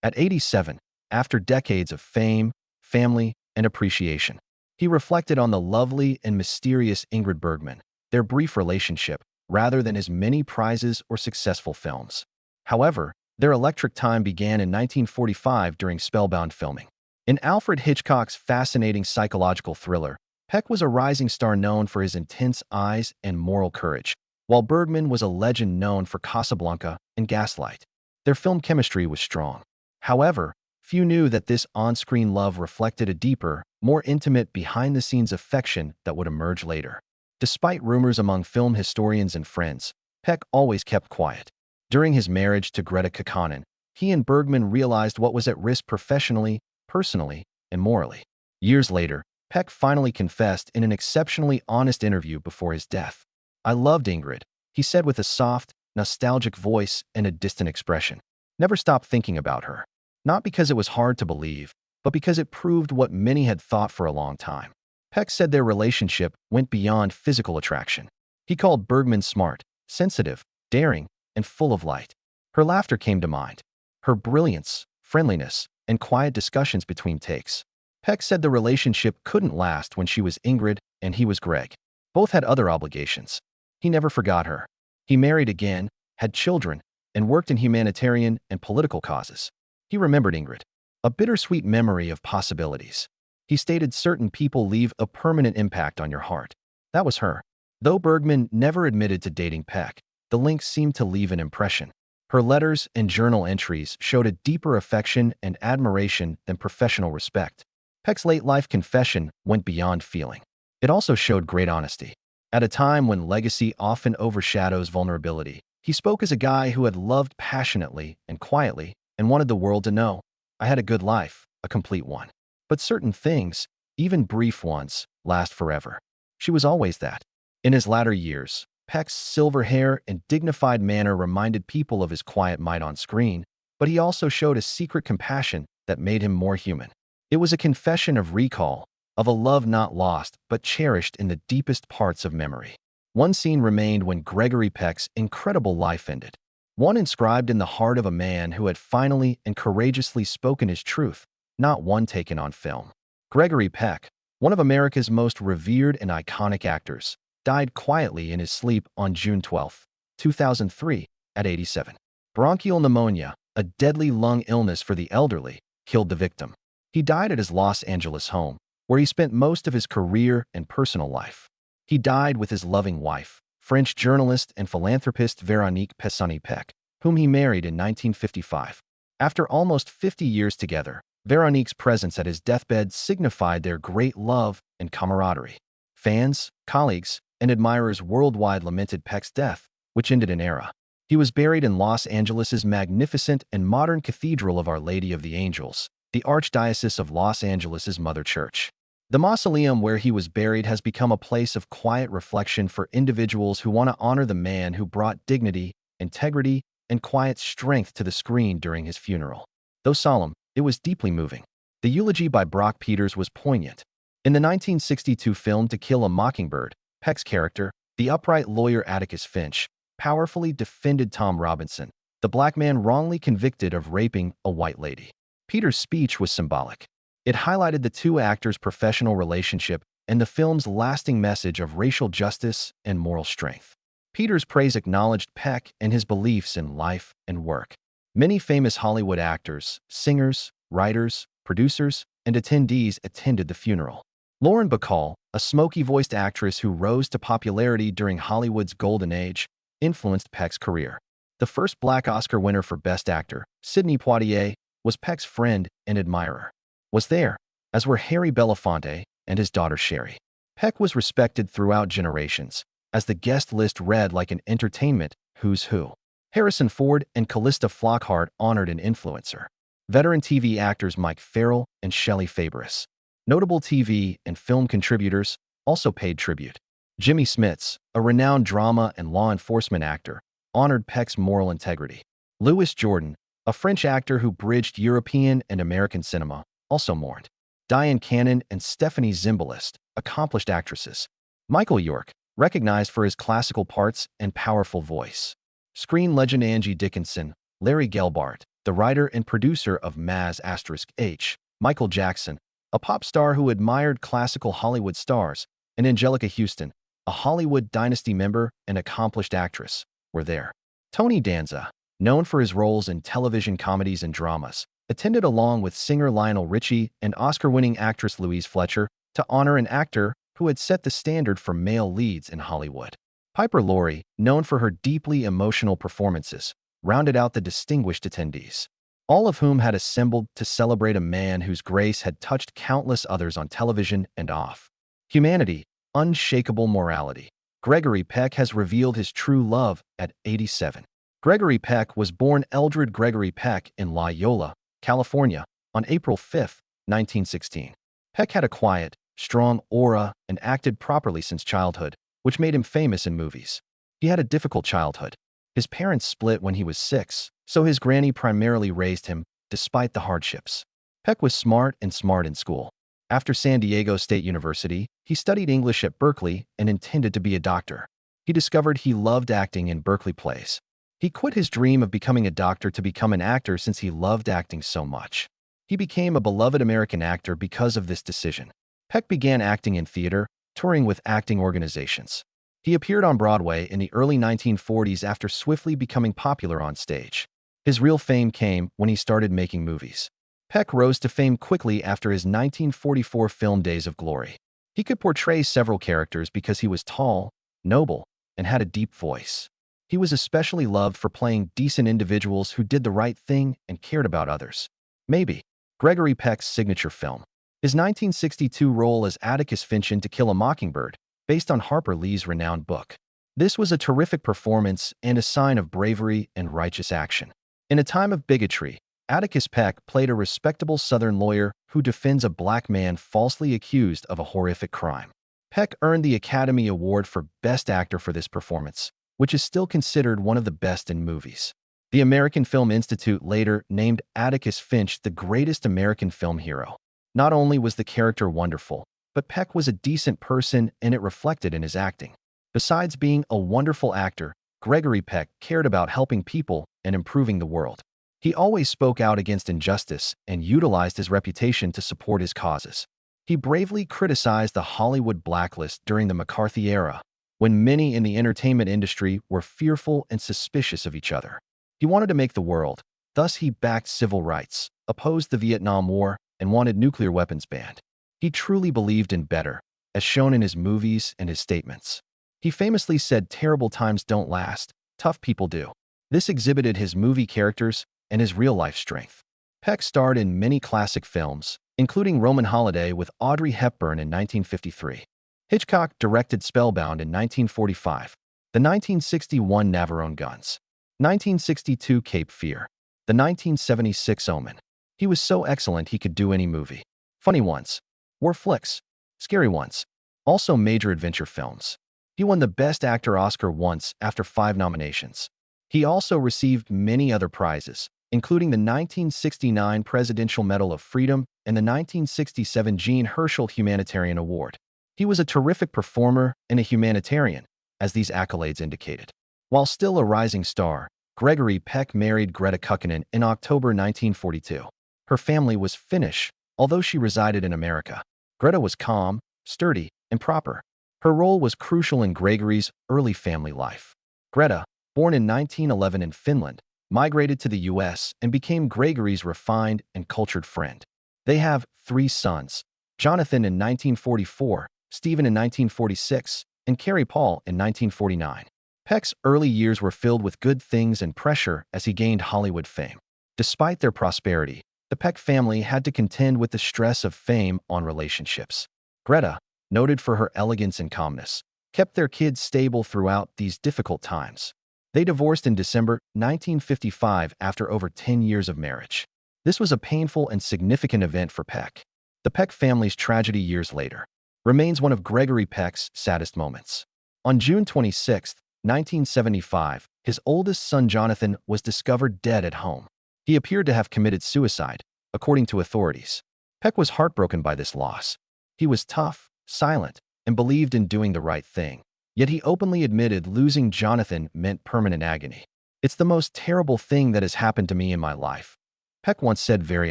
At 87, after decades of fame, family, and appreciation, he reflected on the lovely and mysterious Ingrid Bergman, their brief relationship, rather than his many prizes or successful films. However, their electric time began in 1945 during spellbound filming. In Alfred Hitchcock's fascinating psychological thriller, Peck was a rising star known for his intense eyes and moral courage, while Bergman was a legend known for Casablanca and Gaslight. Their film chemistry was strong. However, few knew that this on-screen love reflected a deeper, more intimate behind-the-scenes affection that would emerge later. Despite rumors among film historians and friends, Peck always kept quiet. During his marriage to Greta Kekkonen, he and Bergman realized what was at risk professionally, personally, and morally. Years later, Peck finally confessed in an exceptionally honest interview before his death. "I loved Ingrid," he said with a soft, nostalgic voice and a distant expression. "Never stopped thinking about her. Not because it was hard to believe, but because it proved what many had thought for a long time." Peck said their relationship went beyond physical attraction. He called Bergman smart, sensitive, daring, and full of light. Her laughter came to mind. Her brilliance, friendliness, and quiet discussions between takes. Peck said the relationship couldn't last when she was Ingrid and he was Greg. Both had other obligations. He never forgot her. He married again, had children, and worked in humanitarian and political causes. He remembered Ingrid, a bittersweet memory of possibilities. He stated certain people leave a permanent impact on your heart. That was her. Though Bergman never admitted to dating Peck, the link seemed to leave an impression. Her letters and journal entries showed a deeper affection and admiration than professional respect. Peck's late-life confession went beyond feeling. It also showed great honesty. At a time when legacy often overshadows vulnerability, he spoke as a guy who had loved passionately and quietly and wanted the world to know, "I had a good life, a complete one. But certain things, even brief ones, last forever." She was always that. In his latter years, Peck's silver hair and dignified manner reminded people of his quiet might on screen, but he also showed a secret compassion that made him more human. It was a confession of recall, of a love not lost but cherished in the deepest parts of memory. One scene remained when Gregory Peck's incredible life ended. One inscribed in the heart of a man who had finally and courageously spoken his truth, not one taken on film. Gregory Peck, one of America's most revered and iconic actors, died quietly in his sleep on June 12, 2003, at 87. Bronchial pneumonia, a deadly lung illness for the elderly, killed the victim. He died at his Los Angeles home, where he spent most of his career and personal life. He died with his loving wife, French journalist and philanthropist Véronique Pézani-Peck, whom he married in 1955. After almost 50 years together, Véronique's presence at his deathbed signified their great love and camaraderie. Fans, colleagues, and admirers worldwide lamented Peck's death, which ended an era. He was buried in Los Angeles' magnificent and modern Cathedral of Our Lady of the Angels, the Archdiocese of Los Angeles' Mother Church. The mausoleum where he was buried has become a place of quiet reflection for individuals who want to honor the man who brought dignity, integrity, and quiet strength to the screen during his funeral. Though solemn, it was deeply moving. The eulogy by Brock Peters was poignant. In the 1962 film To Kill a Mockingbird, Peck's character, the upright lawyer Atticus Finch, powerfully defended Tom Robinson, the black man wrongly convicted of raping a white lady. Peters' speech was symbolic. It highlighted the two actors' professional relationship and the film's lasting message of racial justice and moral strength. Peters' praise acknowledged Peck and his beliefs in life and work. Many famous Hollywood actors, singers, writers, producers, and attendees attended the funeral. Lauren Bacall, a smoky-voiced actress who rose to popularity during Hollywood's golden age, influenced Peck's career. The first Black Oscar winner for Best Actor, Sidney Poitier, was Peck's friend and admirer. Was there, as were Harry Belafonte and his daughter Sherry. Peck was respected throughout generations, as the guest list read like an entertainment who's who. Harrison Ford and Callista Flockhart honored an influencer. Veteran TV actors Mike Farrell and Shelley Fabares. Notable TV and film contributors also paid tribute. Jimmy Smits, a renowned drama and law enforcement actor, honored Peck's moral integrity. Louis Jordan, a French actor who bridged European and American cinema, also mourned. Diane Cannon and Stephanie Zimbalist, accomplished actresses. Michael York, recognized for his classical parts and powerful voice. Screen legend Angie Dickinson, Larry Gelbart, the the writer and producer of Maz*H, Michael Jackson, a pop star who admired classical Hollywood stars, and Angelica Houston, a Hollywood Dynasty member and accomplished actress, were there. Tony Danza, known for his roles in television comedies and dramas, attended along with singer Lionel Richie and Oscar-winning actress Louise Fletcher to honor an actor who had set the standard for male leads in Hollywood. Piper Laurie, known for her deeply emotional performances, rounded out the distinguished attendees, all of whom had assembled to celebrate a man whose grace had touched countless others on television and off. Humanity, unshakable morality. Gregory Peck has revealed his true love at 87. Gregory Peck was born Eldred Gregory Peck in La Jolla, California, on April 5, 1916. Peck had a quiet, strong aura and acted properly since childhood, which made him famous in movies. He had a difficult childhood. His parents split when he was 6, so his granny primarily raised him, despite the hardships. Peck was smart in school. After San Diego State University, he studied English at Berkeley and intended to be a doctor. He discovered he loved acting in Berkeley plays. He quit his dream of becoming a doctor to become an actor since he loved acting so much. He became a beloved American actor because of this decision. Peck began acting in theater, touring with acting organizations. He appeared on Broadway in the early 1940s after swiftly becoming popular on stage. His real fame came when he started making movies. Peck rose to fame quickly after his 1944 film Days of Glory. He could portray several characters because he was tall, noble, and had a deep voice. He was especially loved for playing decent individuals who did the right thing and cared about others. Maybe. Gregory Peck's signature film. His 1962 role as Atticus Finch in To Kill a Mockingbird, based on Harper Lee's renowned book. This was a terrific performance and a sign of bravery and righteous action. In a time of bigotry, Atticus Peck played a respectable Southern lawyer who defends a black man falsely accused of a horrific crime. Peck earned the Academy Award for Best Actor for this performance, which is still considered one of the best in movies. The American Film Institute later named Atticus Finch the greatest American film hero. Not only was the character wonderful, but Peck was a decent person and it reflected in his acting. Besides being a wonderful actor, Gregory Peck cared about helping people and improving the world. He always spoke out against injustice and utilized his reputation to support his causes. He bravely criticized the Hollywood blacklist during the McCarthy era, when many in the entertainment industry were fearful and suspicious of each other. He wanted to make the world, thus he backed civil rights, opposed the Vietnam War, and wanted nuclear weapons banned. He truly believed in better, as shown in his movies and his statements. He famously said terrible times don't last, tough people do. This exhibited his movie characters and his real-life strength. Peck starred in many classic films, including Roman Holiday with Audrey Hepburn in 1953. Hitchcock directed Spellbound in 1945, the 1961 Navarone Guns, 1962 Cape Fear, the 1976 Omen. He was so excellent he could do any movie. Funny ones, war flicks, scary ones, also major adventure films. He won the Best Actor Oscar once after 5 nominations. He also received many other prizes, including the 1969 Presidential Medal of Freedom and the 1967 Jean Herschel Humanitarian Award. He was a terrific performer and a humanitarian, as these accolades indicated. While still a rising star, Gregory Peck married Greta Kukkonen in October 1942. Her family was Finnish, although she resided in America. Greta was calm, sturdy, and proper. Her role was crucial in Gregory's early family life. Greta, born in 1911 in Finland, migrated to the U.S. and became Gregory's refined and cultured friend. They have 3 sons, Jonathan in 1944, Stephen in 1946, and Carrie Paul in 1949. Peck's early years were filled with good things and pressure as he gained Hollywood fame. Despite their prosperity, the Peck family had to contend with the stress of fame on relationships. Greta, noted for her elegance and calmness, kept their kids stable throughout these difficult times. They divorced in December 1955 after over 10 years of marriage. This was a painful and significant event for Peck. The Peck family's tragedy years later remains one of Gregory Peck's saddest moments. On June 26, 1975, his oldest son Jonathan was discovered dead at home. He appeared to have committed suicide, according to authorities. Peck was heartbroken by this loss. He was tough, silent, and believed in doing the right thing. Yet he openly admitted losing Jonathan meant permanent agony. "It's the most terrible thing that has happened to me in my life," Peck once said very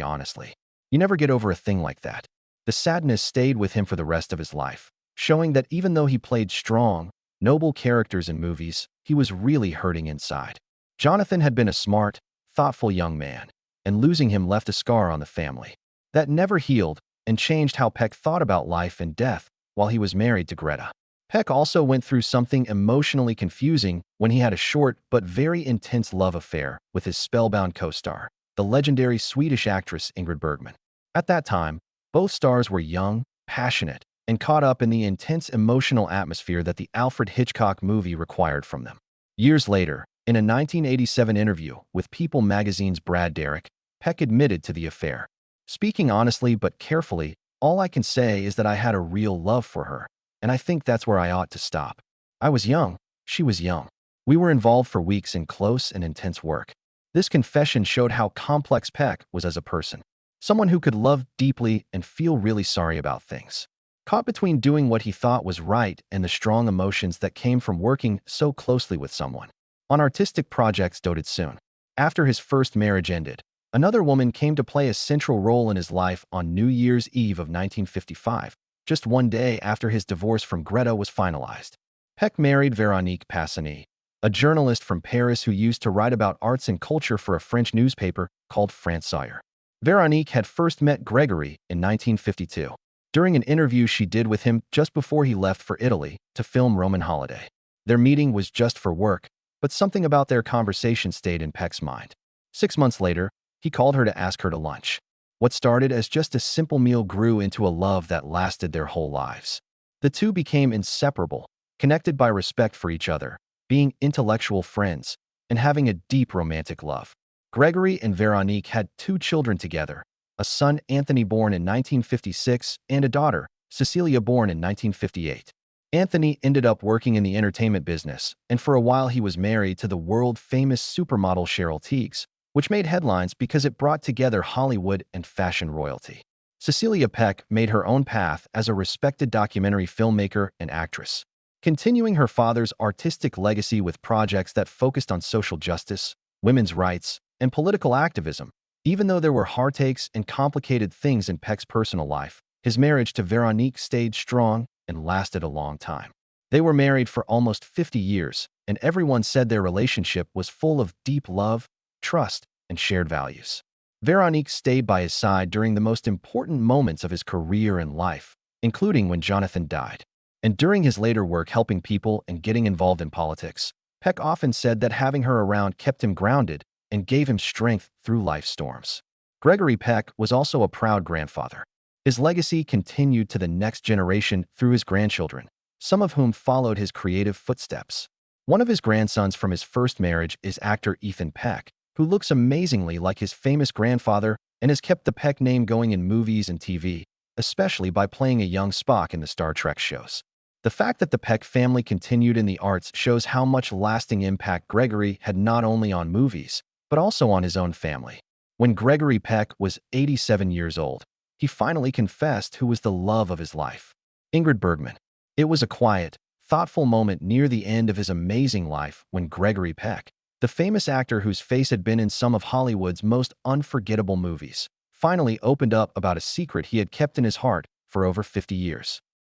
honestly, "You never get over a thing like that." The sadness stayed with him for the rest of his life, showing that even though he played strong, noble characters in movies, he was really hurting inside. Jonathan had been a smart, thoughtful young man, and losing him left a scar on the family that never healed and changed how Peck thought about life and death while he was married to Greta. Peck also went through something emotionally confusing when he had a short but very intense love affair with his spellbound co-star, the legendary Swedish actress Ingrid Bergman. At that time, both stars were young, passionate, and caught up in the intense emotional atmosphere that the Alfred Hitchcock movie required from them. Years later, in a 1987 interview with People magazine's Brad Derrick, Peck admitted to the affair. "Speaking honestly but carefully, all I can say is that I had a real love for her, and I think that's where I ought to stop. I was young, she was young. We were involved for weeks in close and intense work." This confession showed how complex Peck was as a person. Someone who could love deeply and feel really sorry about things. Caught between doing what he thought was right and the strong emotions that came from working so closely with someone. On artistic projects doted soon. After his first marriage ended, another woman came to play a central role in his life on New Year's Eve of 1955, just one day after his divorce from Greta was finalized. Peck married Véronique Passani, a journalist from Paris who used to write about arts and culture for a French newspaper called France Sawyer. Véronique had first met Gregory in 1952, during an interview she did with him just before he left for Italy to film Roman Holiday. Their meeting was just for work, but something about their conversation stayed in Peck's mind. 6 months later, he called her to ask her to lunch. What started as just a simple meal grew into a love that lasted their whole lives. The two became inseparable, connected by respect for each other, being intellectual friends, and having a deep romantic love. Gregory and Véronique had 2 children together, a son, Anthony, born in 1956, and a daughter, Cecilia, born in 1958. Anthony ended up working in the entertainment business, and for a while he was married to the world-famous supermodel Cheryl Tiegs, which made headlines because it brought together Hollywood and fashion royalty. Cecilia Peck made her own path as a respected documentary filmmaker and actress, continuing her father's artistic legacy with projects that focused on social justice, women's rights, and political activism. Even though there were heartaches and complicated things in Peck's personal life, his marriage to Véronique stayed strong and lasted a long time. They were married for almost 50 years, and everyone said their relationship was full of deep love, trust, and shared values. Véronique stayed by his side during the most important moments of his career and life, including when Jonathan died. And during his later work helping people and getting involved in politics, Peck often said that having her around kept him grounded and gave him strength through life's storms. Gregory Peck was also a proud grandfather. His legacy continued to the next generation through his grandchildren, some of whom followed his creative footsteps. One of his grandsons from his first marriage is actor Ethan Peck, who looks amazingly like his famous grandfather and has kept the Peck name going in movies and TV, especially by playing a young Spock in the Star Trek shows. The fact that the Peck family continued in the arts shows how much lasting impact Gregory had not only on movies, but also on his own family. When Gregory Peck was 87 years old, he finally confessed who was the love of his life: Ingrid Bergman. It was a quiet, thoughtful moment near the end of his amazing life when Gregory Peck, the famous actor whose face had been in some of Hollywood's most unforgettable movies, finally opened up about a secret he had kept in his heart for over 50 years.